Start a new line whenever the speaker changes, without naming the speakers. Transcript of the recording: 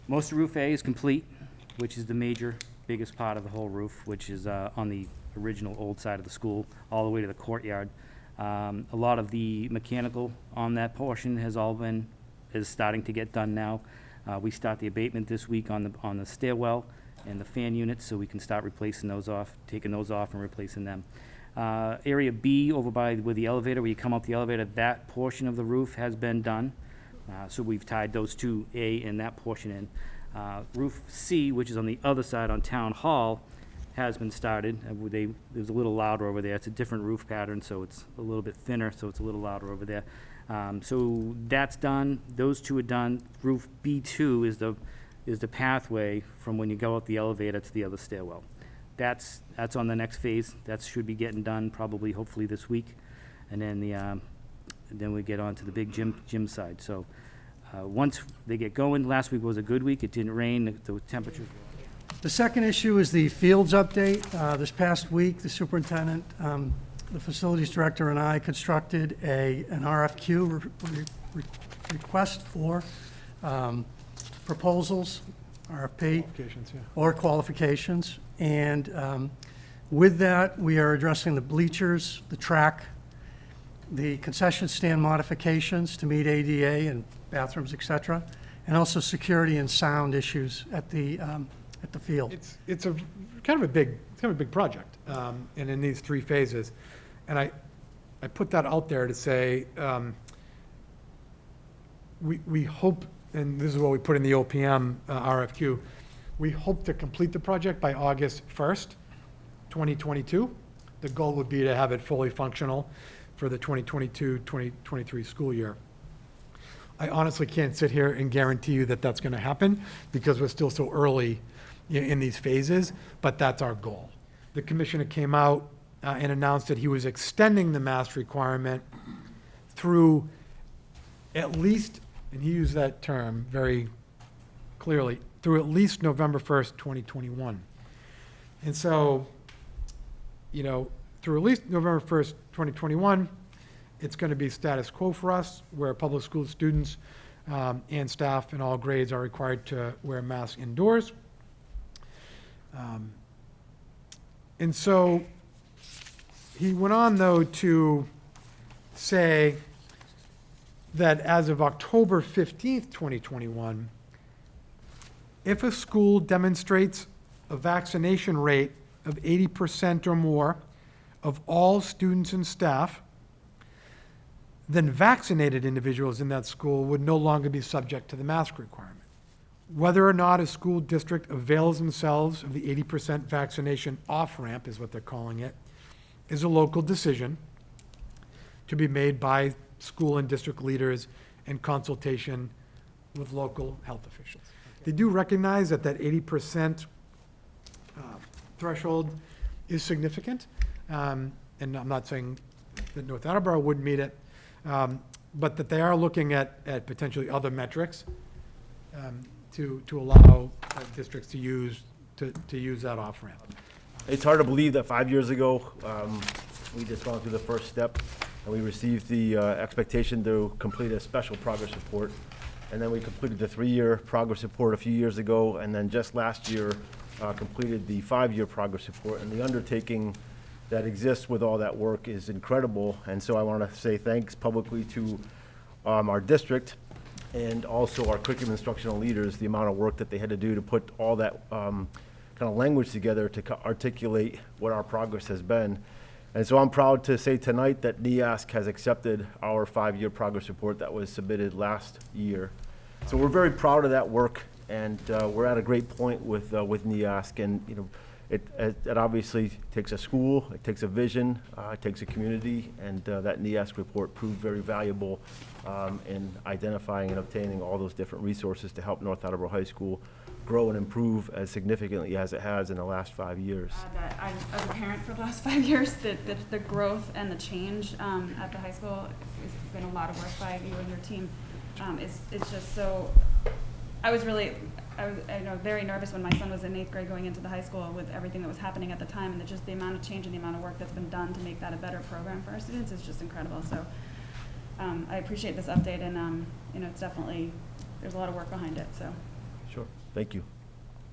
Most of roof A is complete, which is the biggest part of the whole roof, which is on the original old side of the school, all the way to the courtyard. A lot of the mechanical on that portion is starting to get done now. We start the abatement this week on the stairwell and the fan units, so we can start replacing those off, taking those off and replacing them. Area B, over by where the elevator, where you come up the elevator, that portion of the roof has been done. So we've tied those two, A and that portion in. Roof C, which is on the other side on Town Hall, has been started. It was a little louder over there. It's a different roof pattern, so it's a little bit thinner, so it's a little louder over there. So that's done. Those two are done. Roof B2 is the pathway from when you go up the elevator to the other stairwell. That's on the next phase. That should be getting done probably, hopefully this week. And then we get on to the big gym side. So once they get going, last week was a good week. It didn't rain. The temperatures.
The second issue is the fields update. This past week, the superintendent, the facilities director, and I constructed an R.F.Q. Request for proposals, R.F.P.
Qualifications, yeah.
Or qualifications. And with that, we are addressing the bleachers, the track, the concession stand modifications to meet ADA and bathrooms, et cetera, and also security and sound issues at the field.
It's a kind of a big project, and in these three phases. And I put that out there to say, we hope, and this is what we put in the OPM RFQ, we hope to complete the project by August 1st, 2022. The goal would be to have it fully functional for the 2022-2023 school year. I honestly can't sit here and guarantee you that that's going to happen because we're still so early in these phases, but that's our goal. The commissioner came out and announced that he was extending the mask requirement through at least, and he used that term very clearly, through at least November 1st, 2021. And so, through at least November 1st, 2021, it's going to be status quo for us, where public school students and staff in all grades are required to wear masks indoors. And so he went on, though, to say that as of October 15th, 2021, if a school demonstrates a vaccination rate of 80% or more of all students and staff, then vaccinated individuals in that school would no longer be subject to the mask requirement. Whether or not a school district avails themselves of the 80% vaccination off-ramp, is what they're calling it, is a local decision to be made by school and district leaders in consultation with local health officials. They do recognize that 80% threshold is significant, and I'm not saying that North Attleboro would meet it, but that they are looking at potentially other metrics to allow districts to use that off-ramp.
It's hard to believe that 5 years ago, we just gone through the first step, and we received the expectation to complete a special progress report. And then we completed the 3-year progress report a few years ago, and then just last year completed the 5-year progress report. And the undertaking that exists with all that work is incredible. And so I want to say thanks publicly to our district and also our curriculum instructional leaders, the amount of work that they had to do to put all that kind of language together to articulate what our progress has been. And so I'm proud to say tonight that NEASC has accepted our 5-year progress report that was submitted last year. So we're very proud of that work, and we're at a great point with NEASC. And it obviously takes a school, it takes a vision, it takes a community, and that NEASC report proved very valuable in identifying and obtaining all those different resources to help North Attleboro High School grow and improve as significantly as it has in the last 5 years.
That I, as a parent for the last 5 years, the growth and the change at the high school has been a lot of work by you and your team. It's just so, I was very nervous when my son was in 8th grade going into the high school with everything that was happening at the time, and just the amount of change and the amount of work that's been done to make that a better program for our students is just incredible. So I appreciate this update, and it's definitely, there's a lot of work behind it. So
Sure, thank you.